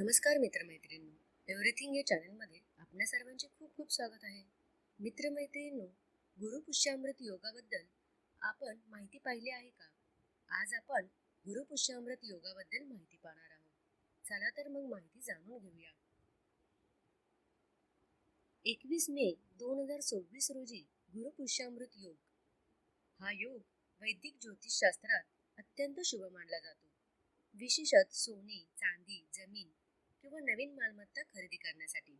नमस्कार मित्रमैत्रिणींनो, एव्हरीथिंग या चॅनलमध्ये आपल्या सर्वांचे खूप खूप स्वागत आहे. मित्रमैत्रिणींनो, गुरुपुष्यामृत योगाबद्दल आपण माहिती पाहिली आहे का? आज आपण गुरुपुष्यामृत योगाबद्दल माहिती पाहणार आहोत. चला तर मग माहिती जाणून घेऊया. 21 मे 2026 रोजी गुरुपुष्यामृत योग हा योग वैदिक ज्योतिषशास्त्रात अत्यंत शुभ मानला जातो. विशेषतः सोने, चांदी, जमीन किंवा नवीन मालमत्ता खरेदी करण्यासाठी.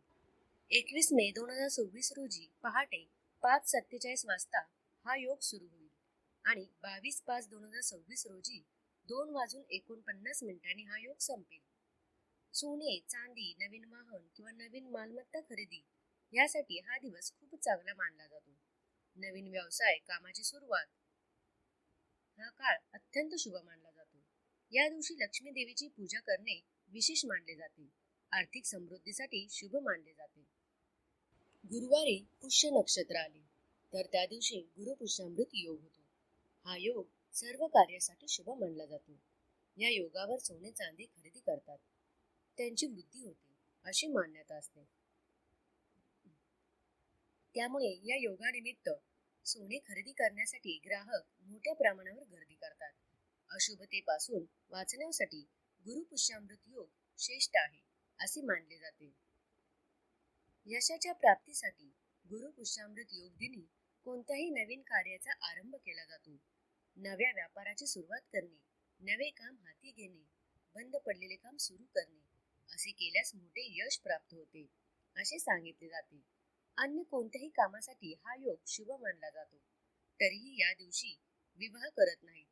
21 मे 2026 रोजी पहाटे 5:47 वाजता हा योग सुरू होईल आणि 22/5/2026 रोजी 2:49 हा योग संपेल. सोने, चांदी, नवीन वाहन किंवा नवीन मालमत्ता खरेदी यासाठी हा दिवस खूप चांगला मानला जातो. नवीन व्यवसाय कामाची सुरुवात हा काळ अत्यंत शुभ मानला जातो. या दिवशी लक्ष्मी देवीची पूजा करणे विशेष मानले जाते. आर्थिक समृद्धीसाठी शुभ मानले जाते. गुरुवारी पुष्य नक्षत्र आले तर त्या दिवशी गुरुपुष्यामृत योग होतो. हा योग सर्व कार्यासाठी शुभ मानला जातो. या योगावर सोने चांदी खरेदी करतात, त्यांची वृद्धी होते अशी मान्यता असते. त्यामुळे या योगानिमित्त सोने खरेदी करण्यासाठी ग्राहक मोठ्या प्रमाणावर गर्दी करतात. अशुभतेपासून वाचण्यासाठी गुरुपुष्यामृत योग श्रेष्ठ आहे असे मानले जाते. यशाच्या प्राप्तीसाठी गुरुपुष्यामृत योग दिनी कोणत्याही नवीन कार्याचा आरंभ केला जातो. नव्या व्यापाराची सुरुवात करणे, नवे काम हाती घेणे, बंद पडलेले काम सुरू करणे असे केल्यास मोठे यश प्राप्त होते असे सांगितले जाते. अन्य कोणत्याही कामासाठी हा योग शुभ मानला जातो. तरीही या दिवशी विवाह करत नाहीत,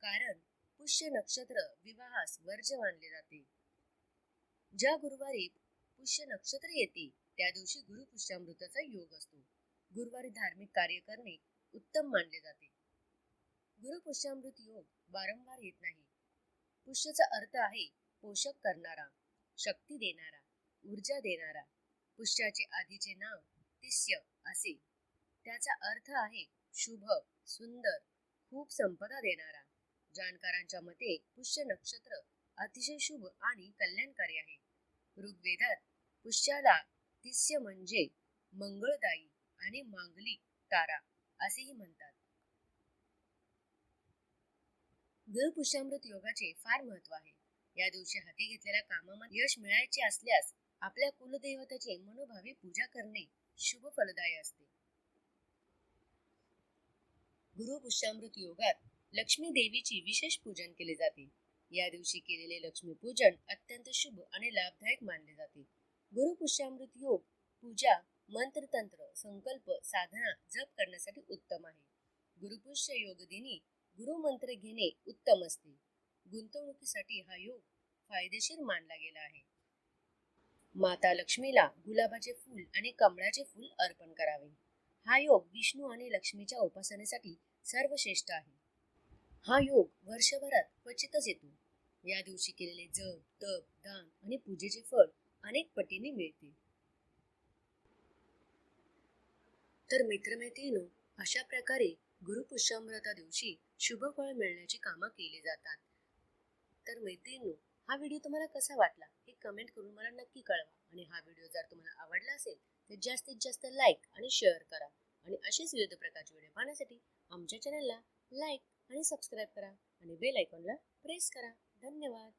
कारण पुष्य नक्षत्र विवाहास वर्ज्य मानले जाते. ज्या गुरुवारी पुष्य नक्षत्र येते त्या दिवशी गुरुपुष्यामृताचा योग असतो. गुरुवारी धार्मिक कार्य करणे उत्तम मानले जाते. गुरुपुष्यामृत योग वारंवार येत नाही. पुष्यचा अर्थ आहे पोषक करणारा, शक्ती देणारा, ऊर्जा देणारा. पुष्याचे आधीचे नाव तिस्य असे. त्याचा अर्थ आहे शुभ, सुंदर, खूप संपदा देणारा. जाणकारांच्या मते पुष्य नक्षत्र अतिशय शुभ आणि कल्याणकारी आहे. ऋग्वेदात पुष्याला तिस्य म्हणजे मंगळदायी आणि मांगलिक तारा असेही म्हणतात. गुरुपुष्यामृत योगाचे फार महत्व आहे. या दिवशी हाती घेतलेल्या कामामध्ये यश मिळायचे असल्यास आपल्या कुलदेवतेची मनोभावे पूजा करणे शुभ फलदायी असते. गुरुपुष्यामृत योगात लक्ष्मी देवीची विशेष पूजन केले जाते. या दिवशी केलेले लक्ष्मी पूजन अत्यंत शुभ आणि लाभदायक मानले जाते. गुरुपुष्यामृत योग पूजा, मंत्रतंत्र, संकल्प, साधना, जप करण्यासाठी उत्तम आहे. गुरुपुष्य योग दिनी गुरुमंत्र घेणे उत्तम असते. गुंतवणुकीसाठी हा योग फायदेशीर मानला गेला आहे. माता लक्ष्मीला गुलाबाचे फूल आणि कमळाचे फूल अर्पण करावे. हा योग विष्णू आणि लक्ष्मीच्या उपासनेसाठी सर्वश्रेष्ठ आहे. हा योग वर्षभरात क्वचितच येतो. या दिवशी केलेले जप, तप, दान आणि पूजेचे फळ अनेक पटीने मिळते. तर मित्रमैत्रिणींनो, अशा प्रकारे गुरुपुष्यामृता दिवशी शुभ फळ मिळण्याची कामं केली जातात. तर मैत्रिणींनो, हा व्हिडिओ तुम्हाला कसा वाटला हे कमेंट करून मला नक्की कळवा. आणि हा व्हिडिओ जर तुम्हाला आवडला असेल तर जास्तीत जास्त लाईक आणि शेअर करा. आणि असेच विविध प्रकारचे व्हिडिओ पाहण्यासाठी आमच्या चॅनलला लाईक आणि सबस्क्राईब करा आणि बेल आयकॉनला प्रेस करा. धन्यवाद.